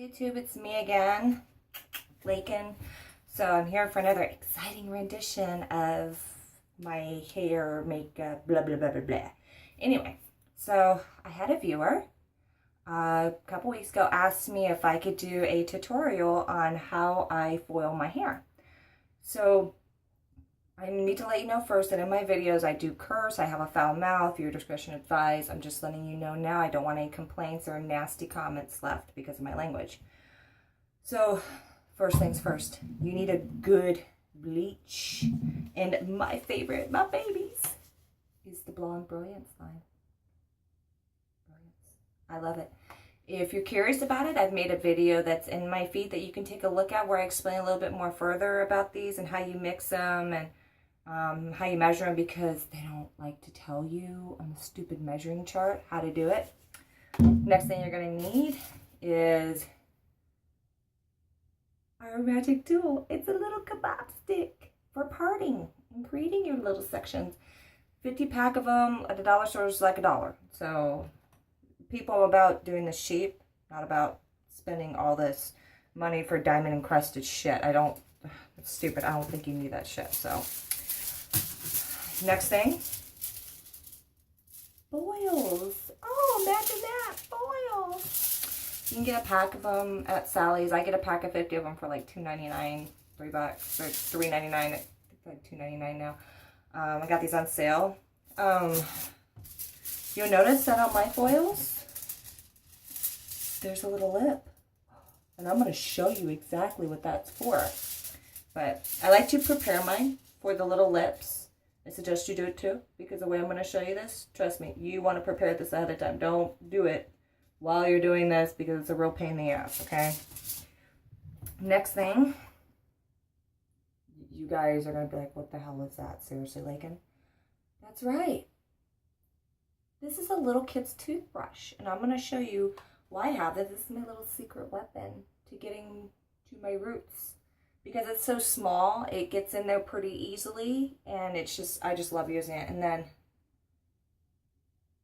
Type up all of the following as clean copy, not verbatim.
YouTube, it's me again, Lakin. So I'm here for another exciting rendition of my hair, makeup, blah, blah, blah, blah, blah. Anyway, so I had a viewer a couple weeks ago asked me if I could do a tutorial on how I foil my hair. So I need to let you know first that in my videos I do curse, I have a foul mouth, your discretion advised. I'm just letting you know now I don't want any complaints or nasty comments left because of my language. So first things first, you need a good bleach. And my favorite, my babies, is the Blonde Brilliance line. I love it. If you're curious about it, I've made a video that's in my feed that you can take a look at where I explain a little bit more further about these and how you mix them and how you measure them, because they don't like to tell you on the stupid measuring chart how to do it. Next thing you're going to need is our magic tool. It's a little kebab stick for parting and creating your little sections. 50 pack of them at the dollar store is like $1. So people about doing the sheep, not about spending all this money for diamond encrusted shit. It's stupid. I don't think you need that shit. So next thing, foils. Oh, imagine that, foils. You can get a pack of them at Sally's. I get a pack of 50 of them for like $2.99, $3, or $3.99. I think like $2.99 now. I got these on sale. You'll notice that on my foils, there's a little lip. And I'm going to show you exactly what that's for. But I like to prepare mine for the little lips. I suggest you do it too, because the way I'm going to show you this, trust me, you want to prepare this ahead of time. Don't do it while you're doing this because it's a real pain in the ass, okay? Next thing, you guys are going to be like, what the hell is that? Seriously, Lakin? That's right. This is a little kid's toothbrush, and I'm going to show you why I have this. This is my little secret weapon to getting to my roots. Because it's so small, it gets in there pretty easily, and it's just, I just love using it. And then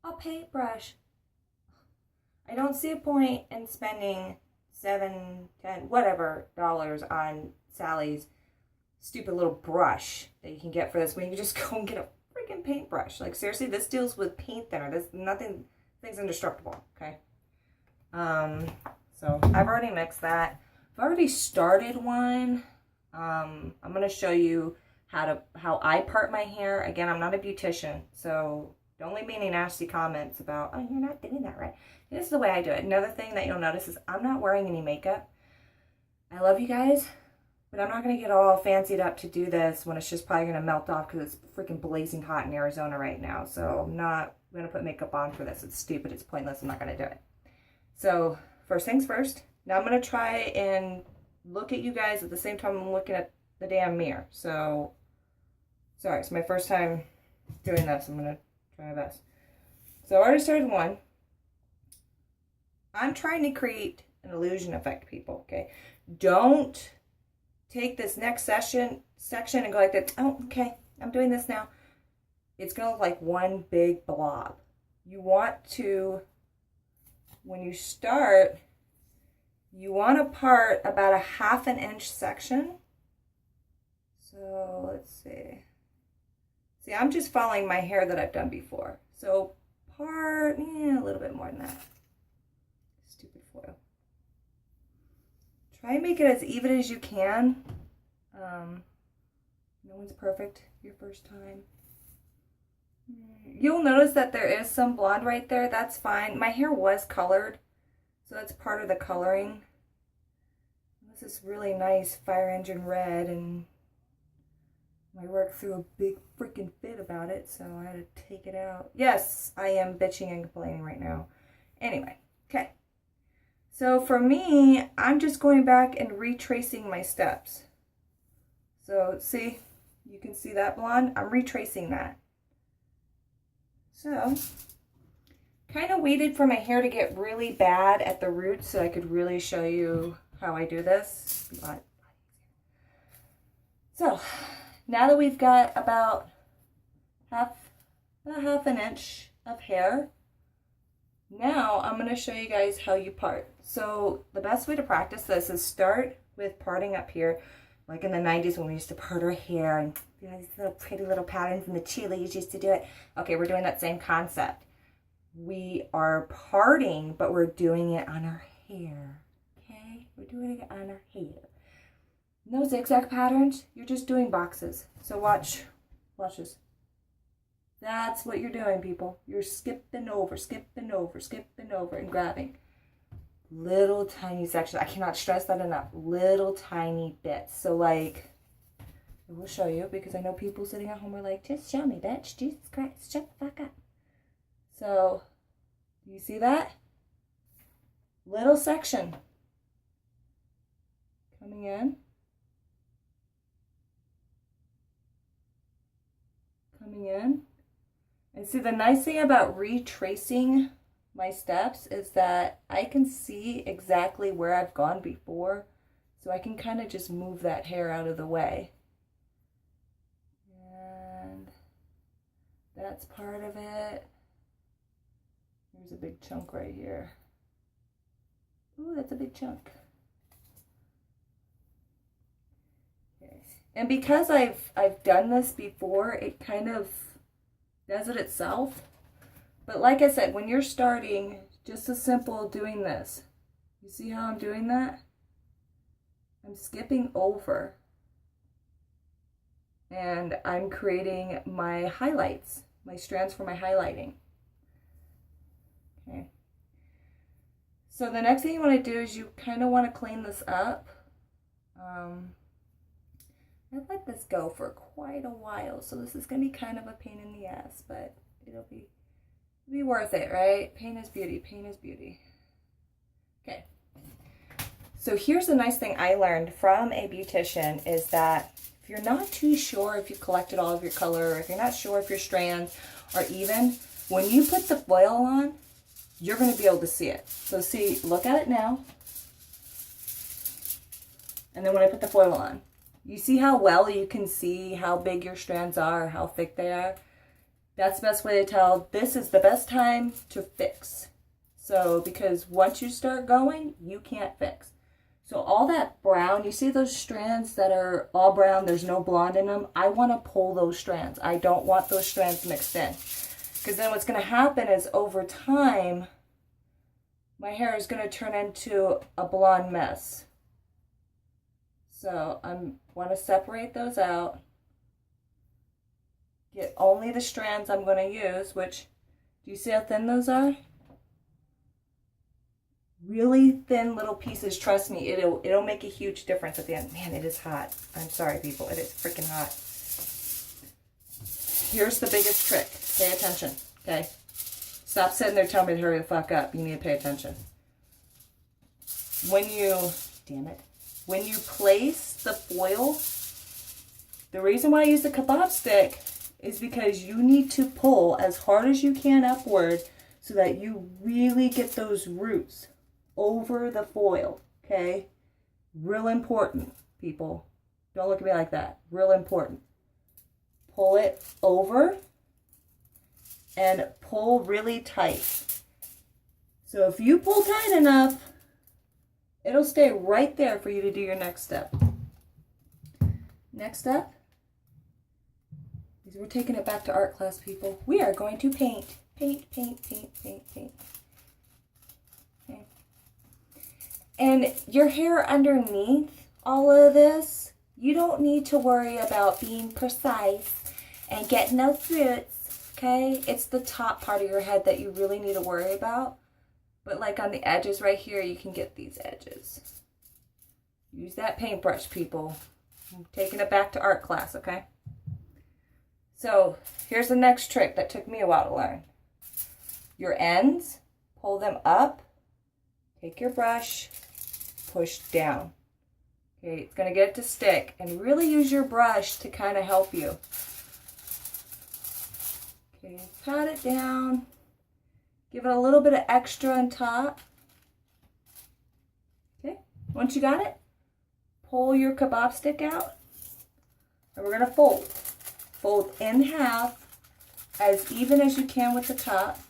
a paintbrush. I don't see a point in spending $7, $10, whatever dollars on Sally's stupid little brush that you can get for this when you can just go and get a freaking paintbrush. Like seriously, this deals with paint thinner. Thing's indestructible, okay? So I've already mixed that. I've already started one. I'm going to show you how I part my hair. Again, I'm not a beautician, so don't leave me any nasty comments about, oh, you're not doing that right. This is the way I do it. Another thing that you'll notice is I'm not wearing any makeup. I love you guys, but I'm not going to get all fancied up to do this when it's just probably going to melt off because it's freaking blazing hot in Arizona right now. So I'm not going to put makeup on for this. It's stupid. It's pointless. I'm not going to do it. So first things first. Now I'm going to try and look at you guys at the same time I'm looking at the damn mirror. So, sorry, it's my first time doing this. I'm going to try my best. So I already started one. I'm trying to create an illusion effect, people, okay? Don't take this next section and go like that. Oh, okay, I'm doing this now. It's going to look like one big blob. You want to, when you start, you want to part about a ½ inch section. So let's see. See, I'm just following my hair that I've done before. So part, a little bit more than that. Stupid foil. Try and make it as even as you can. No one's perfect your first time. You'll notice that there is some blonde right there. That's fine. My hair was colored, so that's part of the coloring. This is really nice fire engine red, and my work threw a big freaking fit about it, so I had to take it out. Yes, I am bitching and complaining right now. Anyway, okay. So for me, I'm just going back and retracing my steps. So see, you can see that blonde? I'm retracing that. So kind of waited for my hair to get really bad at the roots so I could really show you how I do this. So now that we've got about half an inch of hair, now I'm going to show you guys how you part. So the best way to practice this is start with parting up here, like in the 90s when we used to part our hair and you know, these little pretty little patterns and the cheerleaders used to do it. Okay, we're doing that same concept. We are parting, but we're doing it on our hair. Okay, we're doing it on our hair. No zigzag patterns, you're just doing boxes. So watch this. That's what you're doing, people. You're skipping over, skipping over, skipping over, and grabbing. Little tiny sections. I cannot stress that enough. Little tiny bits. So like, I will show you because I know people sitting at home are like, just show me, bitch. Jesus Christ, shut the fuck up. So, you see that? Little section. Coming in. Coming in. And see, the nice thing about retracing my steps is that I can see exactly where I've gone before, so I can kind of just move that hair out of the way. And that's part of it. There's a big chunk right here. Ooh, that's a big chunk. Okay. And because I've done this before, it kind of does it itself. But like I said, when you're starting, just as simple doing this. You see how I'm doing that? I'm skipping over. And I'm creating my highlights, my strands for my highlighting. Okay. So the next thing you want to do is you kind of want to clean this up. I've let this go for quite a while, so this is going to be kind of a pain in the ass, but it'll be worth it, right? Pain is beauty. Pain is beauty. Okay. So here's the nice thing I learned from a beautician is that if you're not too sure if you collected all of your color, or if you're not sure if your strands are even, when you put the foil on, you're going to be able to see it. So see, look at it now. And then when I put the foil on, you see how well you can see how big your strands are, how thick they are? That's the best way to tell this is the best time to fix. So, because once you start going, you can't fix. So all that brown, you see those strands that are all brown, there's no blonde in them? I want to pull those strands. I don't want those strands mixed in. Because then what's going to happen is over time, my hair is going to turn into a blonde mess. So I want to separate those out. Get only the strands I'm going to use, which, do you see how thin those are? Really thin little pieces. Trust me, it'll make a huge difference at the end. Man, it is hot. I'm sorry, people. It is freaking hot. Here's the biggest trick. Pay attention, okay? Stop sitting there telling me to hurry the fuck up. You need to pay attention. When you place the foil, the reason why I use the kebab stick is because you need to pull as hard as you can upward so that you really get those roots over the foil, okay? Real important, people. Don't look at me like that. Real important. Pull it over and pull really tight. So if you pull tight enough, it'll stay right there for you to do your next step. Next step is we're taking it back to art class, people. We are going to paint. Paint, paint, paint, paint, paint. Okay. And your hair underneath all of this, you don't need to worry about being precise and getting those roots, okay? It's the top part of your head that you really need to worry about. But like on the edges right here, you can get these edges. Use that paintbrush, people. I'm taking it back to art class, okay? So here's the next trick that took me a while to learn. Your ends, pull them up, take your brush, push down. Okay, it's gonna get it to stick, and really use your brush to kind of help you. Okay, pat it down. Give it a little bit of extra on top. Okay, once you got it, pull your kebab stick out, and we're gonna fold. Fold in half, as even as you can with the top.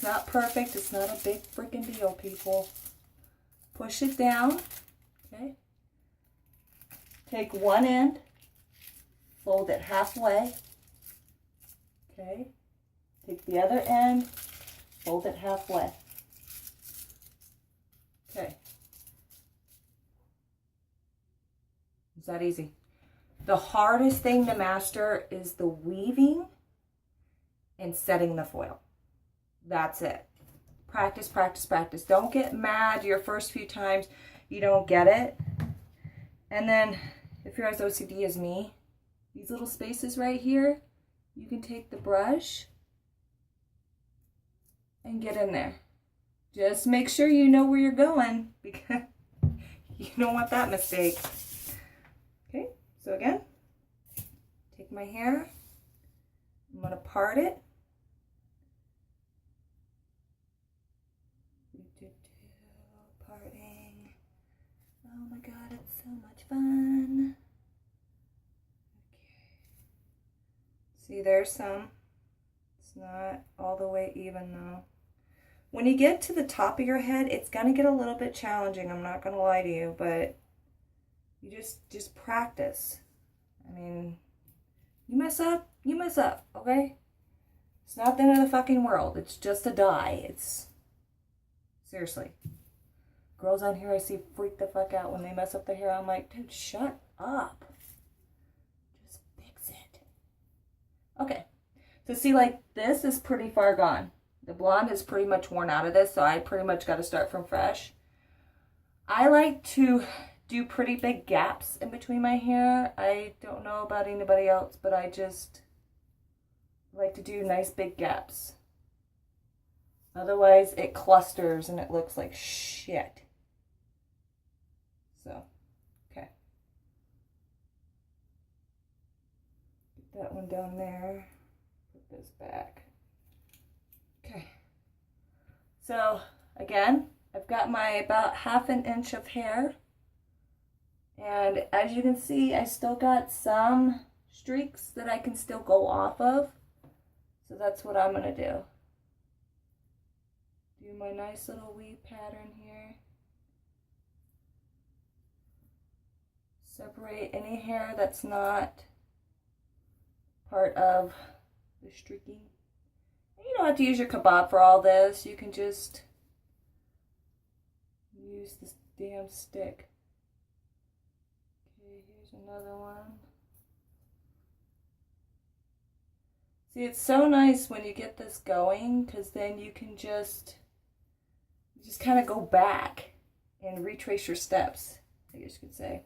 It's not perfect. It's not a big freaking deal, people. Push it down. Okay. Take one end. Fold it halfway. Okay. Take the other end. Fold it halfway. Okay. It's that easy. The hardest thing to master is the weaving and setting the foil. That's it. Practice, practice, practice. Don't get mad your first few times you don't get it. And then if you're as OCD as me, these little spaces right here, you can take the brush and get in there. Just make sure you know where you're going, because you don't want that mistake. Okay, so again, take my hair, I'm going to part it. Parting. Oh my God, it's so much fun. Okay. See, there's some. It's not all the way even though. When you get to the top of your head, it's going to get a little bit challenging. I'm not going to lie to you, but you just practice. I mean, you mess up, okay? It's not the end of the fucking world. It's just a die. It's, seriously. Girls on here I see freak the fuck out when they mess up their hair. I'm like, dude, shut up. Just fix it. Okay. So see, like, this is pretty far gone. The blonde is pretty much worn out of this, so I pretty much got to start from fresh. I like to do pretty big gaps in between my hair. I don't know about anybody else, but I just like to do nice big gaps. Otherwise, it clusters and it looks like shit. So, okay. Get that one down there. Put this back. Okay. So, again, I've got my about 1/2 inch of hair. And as you can see, I still got some streaks that I can still go off of. So that's what I'm going to do. Do my nice little weave pattern here. Separate any hair that's not part of the streaking. You don't have to use your kebab for all this. You can just use this damn stick. Okay, here's another one. See, it's so nice when you get this going, because then you can just kind of go back and retrace your steps, I guess you could say.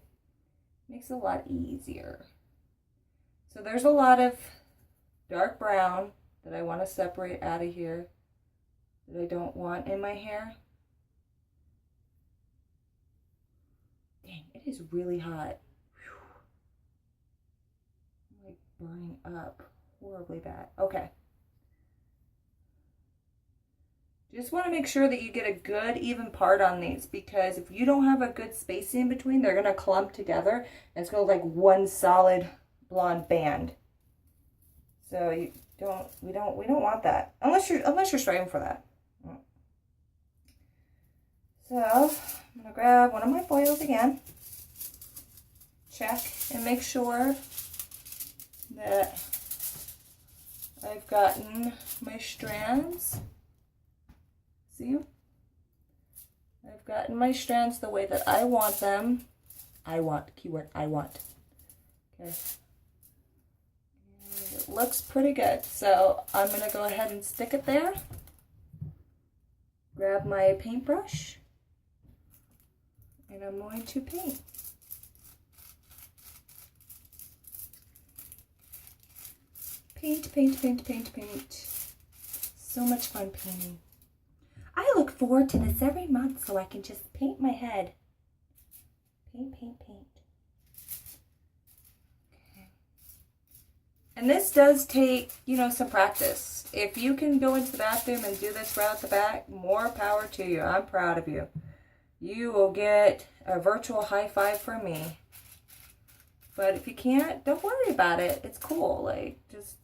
Makes it a lot easier. So there's a lot of dark brown that I want to separate out of here, that I don't want in my hair. Dang, it is really hot. Whew. I'm like burning up horribly bad. Okay. Just want to make sure that you get a good even part on these, because if you don't have a good spacing in between, they're going to clump together and it's going to look like one solid blonde band. So we don't want that unless you're striving for that. So I'm going to grab one of my foils again. Check and make sure that I've gotten my strands. See? I've gotten my strands the way that I want them. I want, keyword, I want. Okay. And it looks pretty good. So I'm going to go ahead and stick it there. Grab my paintbrush. And I'm going to paint. Paint, paint, paint, paint, paint. So much fun painting. I look forward to this every month so I can just paint my head. Paint, paint, paint. Okay. And this does take, some practice. If you can go into the bathroom and do this right off the bat, more power to you. I'm proud of you. You will get a virtual high five from me. But if you can't, don't worry about it. It's cool. Like, just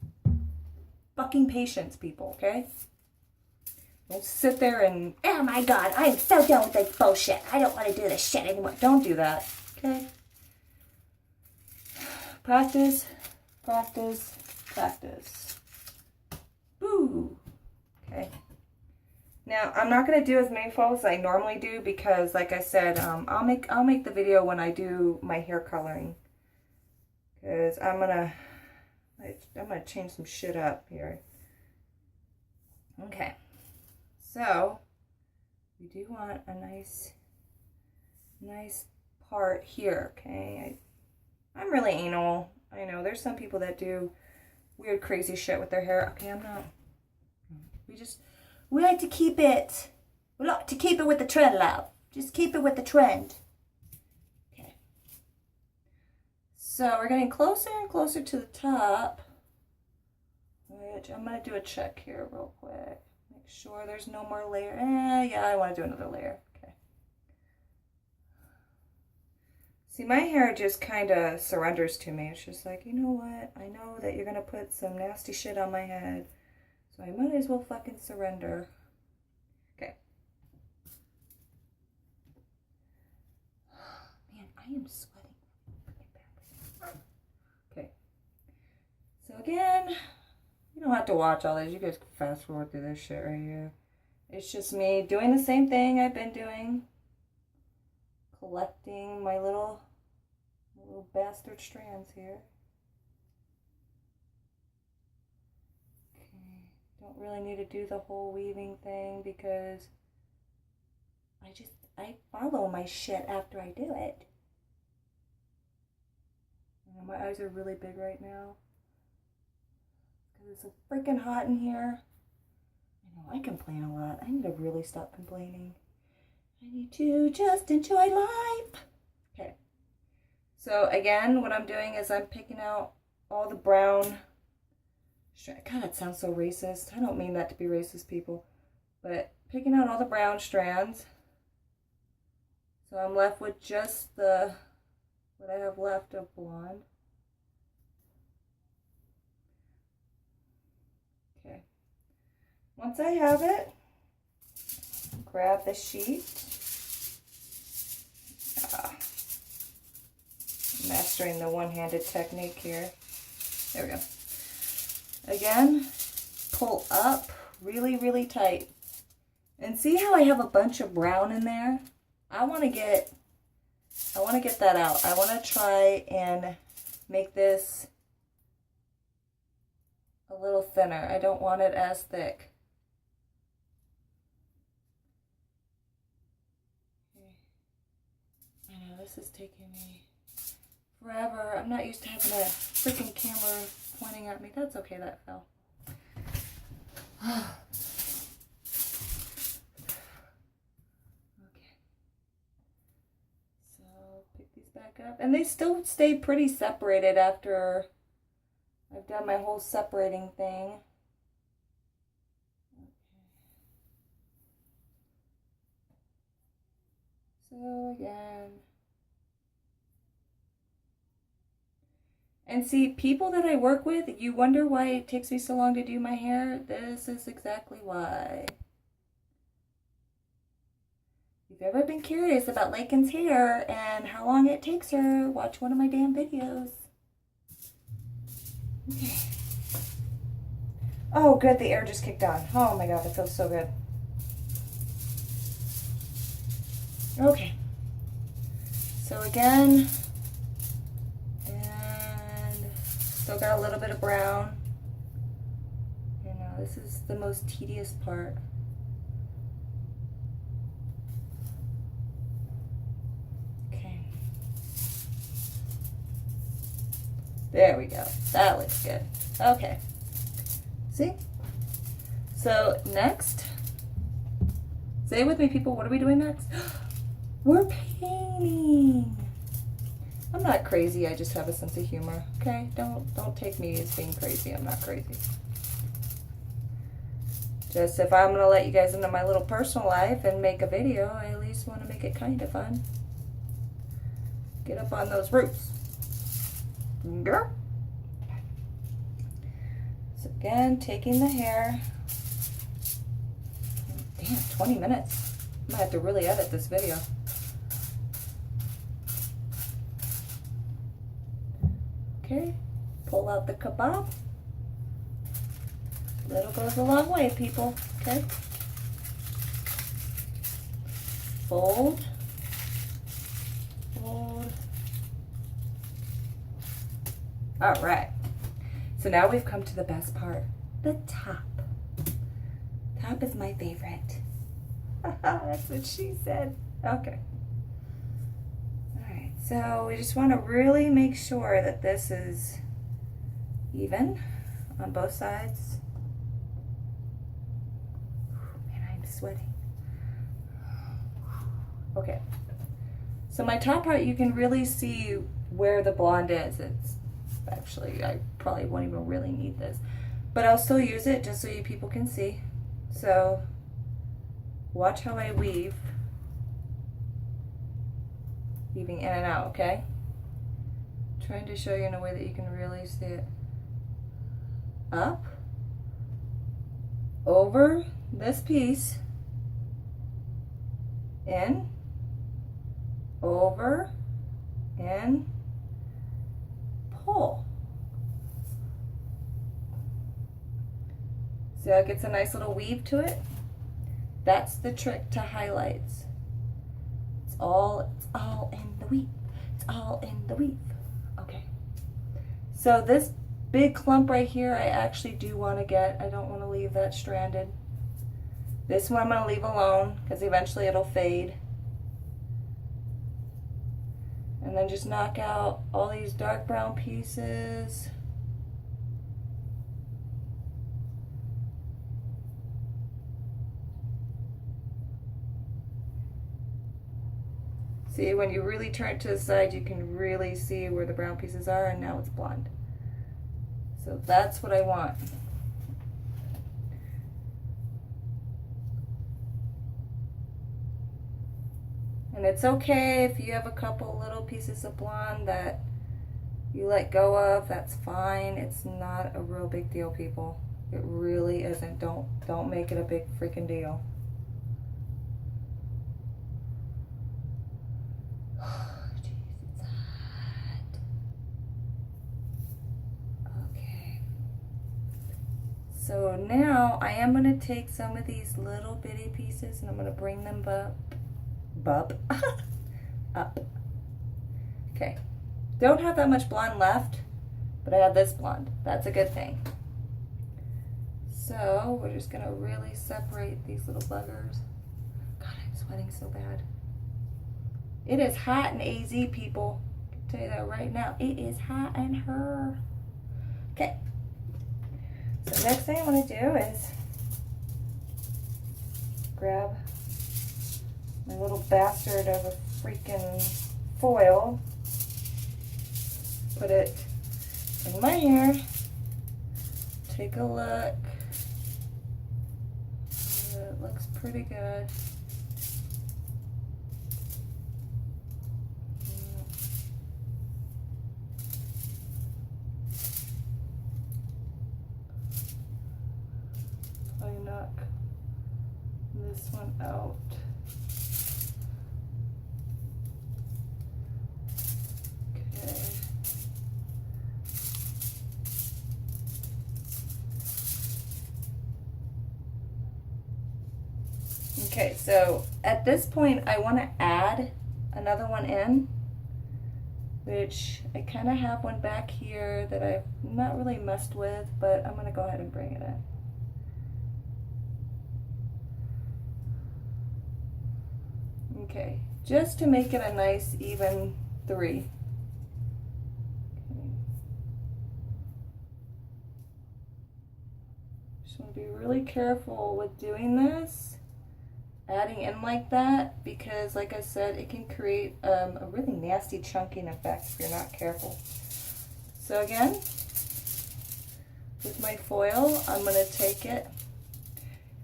fucking patience, people, okay? Don't sit there and, oh my God, I am so done with this bullshit. I don't want to do this shit anymore. Don't do that, okay? Practice, practice, practice. Boo. Okay. Now, I'm not going to do as many folds as I normally do because, like I said, I'll make the video when I do my hair coloring. Because I'm gonna change some shit up here. Okay. So, we do want a nice part here, okay? I'm really anal. I know, there's some people that do weird, crazy shit with their hair. Okay, I'm not. We like to keep it. We like to keep it with the trend, love. Just keep it with the trend. Okay. So, we're getting closer and closer to the top. Which, I'm going to do a check here real quick. Make sure there's no more layer. Yeah, I want to do another layer. Okay. See, my hair just kind of surrenders to me. It's just like, you know what? I know that you're going to put some nasty shit on my head. So I might as well fucking surrender. Okay. Man, I am sweating. Okay. So again, you don't have to watch all this. You guys can fast forward through this shit right here. It's just me doing the same thing I've been doing. Collecting my little bastard strands here. Okay. Don't really need to do the whole weaving thing because I follow my shit after I do it. You know, my eyes are really big right now. It's so freaking hot in here. I know, I complain a lot. I need to really stop complaining. I need to just enjoy life. Okay. So again, what I'm doing is I'm picking out all the brown. God, it sounds so racist. I don't mean that to be racist, people. But picking out all the brown strands. So I'm left with just what I have left of blonde. Okay. Once I have it, grab the sheet. Mastering the one-handed technique here. There we go. Again, pull up really, really tight. And see how I have a bunch of brown in there? I want to get that out. I want to try and make this a little thinner. I don't want it as thick. I know this is taking me forever. I'm not used to having a freaking camera pointing at me. That's okay, that fell. Okay. So pick these back up. And they still stay pretty separated after I've done my whole separating thing. Okay. So again. And see, people that I work with, you wonder why it takes me so long to do my hair? This is exactly why. If you've ever been curious about Lakin's hair and how long it takes her, watch one of my damn videos. Okay. Oh, good, the air just kicked on. Oh my God, that feels so good. Okay. So again, still got a little bit of brown. You know, this is the most tedious part. Okay. There we go. That looks good. Okay. See? So next, say it with me, people. What are we doing next? We're painting. I'm not crazy, I just have a sense of humor, okay? Don't take me as being crazy. I'm not crazy. Just if I'm gonna let you guys into my little personal life and make a video, I at least want to make it kind of fun. Get up on those roots. Girl. So again, taking the hair and Damn, 20 minutes. I might have to really edit this video. Okay, pull out the kebab. Little goes a long way, people, okay? Fold, fold. All right, so now we've come to the best part, the top. Top is my favorite. That's what she said. Okay. All right, so we just want to really make sure that this is even on both sides. Man, I'm sweating. Okay, so my top part, you can really see where the blonde is. It's actually, I probably won't even really need this, but I'll still use it just so you people can see. So watch how I weave, weaving in and out, okay? Trying to show you in a way that you can really see it. Up, over this piece, in, over, and pull. See how it gets a nice little weave to it? That's the trick to highlights. It's all in the weave. It's all in the weave. Okay. So this big clump right here, I actually do want to get. I don't want to leave that stranded. This one I'm going to leave alone because eventually it'll fade. And then just knock out all these dark brown pieces. See, when you really turn it to the side, you can really see where the brown pieces are, and now it's blonde. So that's what I want. And it's okay if you have a couple little pieces of blonde that you let go of, that's fine. It's not a real big deal, people. It really isn't. Don't make it a big freaking deal. So now I am going to take some of these little bitty pieces and I'm going to bring them up. Okay. Don't have that much blonde left, but I have this blonde. That's a good thing. So we're just going to really separate these little buggers. God, I'm sweating so bad. It is hot in AZ, people. I can tell you that right now. It is hot in her. Okay. So next thing I want to do is grab my little bastard of a freaking foil, put it in my hair, take a look. It looks pretty good. Knock this one out. Okay. Okay, so at this point I want to add another one in, which I kind of have one back here that I've not really messed with, but I'm going to go ahead and bring it in. Okay, just to make it a nice even 3. Okay. Just want to be really careful with doing this, adding in like that, because like I said, it can create a really nasty chunking effect if you're not careful. So again, with my foil, I'm going to take it.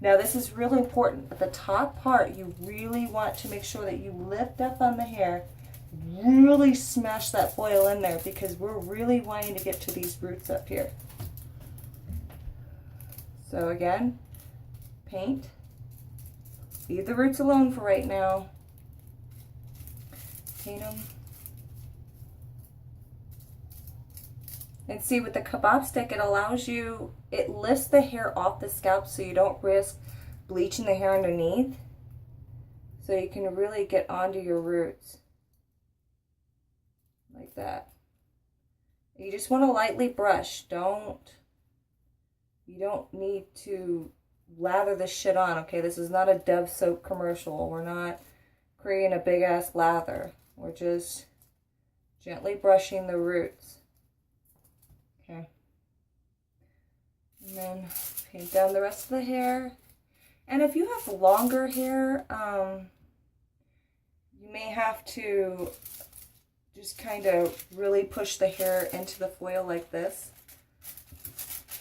Now this is really important, but the top part, you really want to make sure that you lift up on the hair, really smash that foil in there because we're really wanting to get to these roots up here. So again, paint, leave the roots alone for right now. Paint them. And see, with the kebab stick, it allows you, it lifts the hair off the scalp so you don't risk bleaching the hair underneath. So you can really get onto your roots. Like that. You just want to lightly brush. You don't need to lather this shit on, okay? This is not a Dove soap commercial. We're not creating a big ass lather. We're just gently brushing the roots. Okay. And then paint down the rest of the hair. And if you have longer hair, you may have to just kind of really push the hair into the foil like this.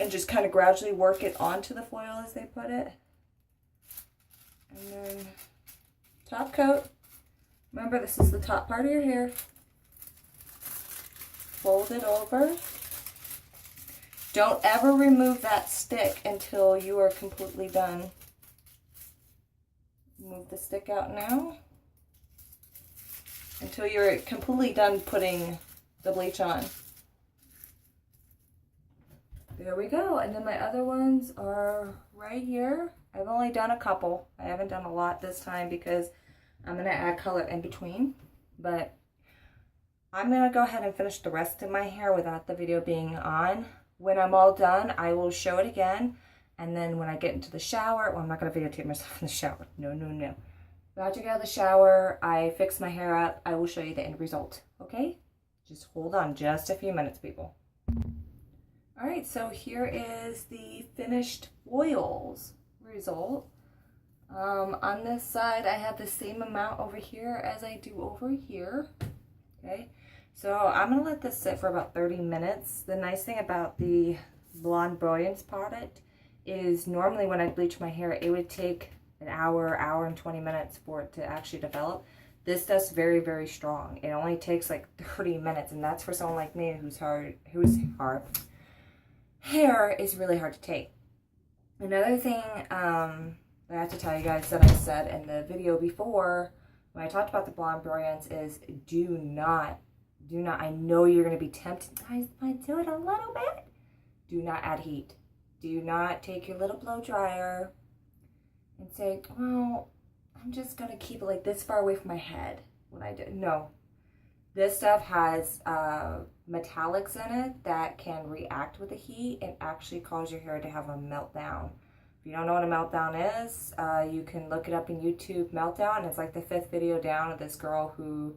And just kind of gradually work it onto the foil as they put it. And then top coat. Remember, this is the top part of your hair. Fold it over. Don't ever remove that stick until you are completely done. Move the stick out now. Until you're completely done putting the bleach on. There we go. And then my other ones are right here. I've only done a couple. I haven't done a lot this time because I'm going to add color in between. But I'm going to go ahead and finish the rest of my hair without the video being on. When I'm all done, I will show it again. And then when I get into the shower, well, I'm not going to videotape myself in the shower. No, no, no. After I get out of the shower, I fix my hair up. I will show you the end result. Okay? Just hold on just a few minutes, people. Alright, so here is the finished foils result. On this side, I have the same amount over here as I do over here. Okay, so I'm going to let this sit for about 30 minutes. The nice thing about the Blonde Brilliance product is normally when I bleach my hair, it would take an hour, hour and 20 minutes for it to actually develop. This does very, very strong. It only takes like 30 minutes, and that's for someone like me whose hair is really hard to take. Another thing I have to tell you guys that I said in the video before when I talked about the Blonde Brilliance is do not, I know you're going to be tempted, guys, might do it a little bit. Do not add heat. Do not take your little blow dryer and say, well, I'm just going to keep it like this far away from my head when I do. No. This stuff has metallics in it that can react with the heat and actually cause your hair to have a meltdown. If you don't know what a meltdown is, you can look it up in YouTube, meltdown. It's like the 5th video down of this girl who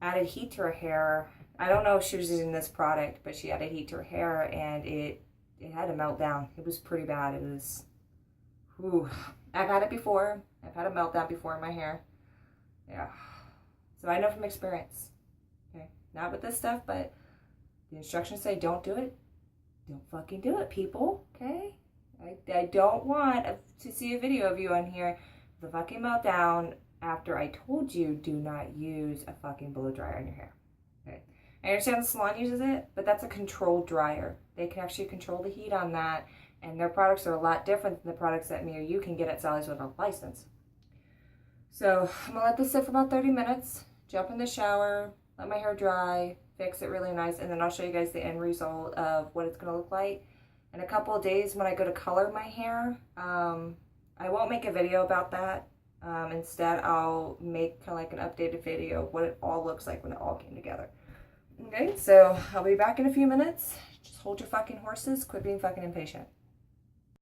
added heat to her hair. I don't know if she was using this product, but she added heat to her hair and it had a meltdown. It was pretty bad. It was, whew. I've had it before. I've had a meltdown before in my hair. Yeah. So I know from experience. Okay. Not with this stuff, but the instructions say don't do it. Don't fucking do it, people. Okay? I don't want to see a video of you on here with a fucking meltdown after I told you do not use a fucking blow dryer on your hair. Okay. I understand the salon uses it, but that's a controlled dryer. They can actually control the heat on that, and their products are a lot different than the products that me or you can get at Sally's with a license. So I'm going to let this sit for about 30 minutes, jump in the shower, let my hair dry, fix it really nice, and then I'll show you guys the end result of what it's going to look like. In a couple of days when I go to color my hair, I won't make a video about that. Instead, I'll make kind of like an updated video of what it all looks like when it all came together. Okay, so I'll be back in a few minutes. Just hold your fucking horses. Quit being fucking impatient.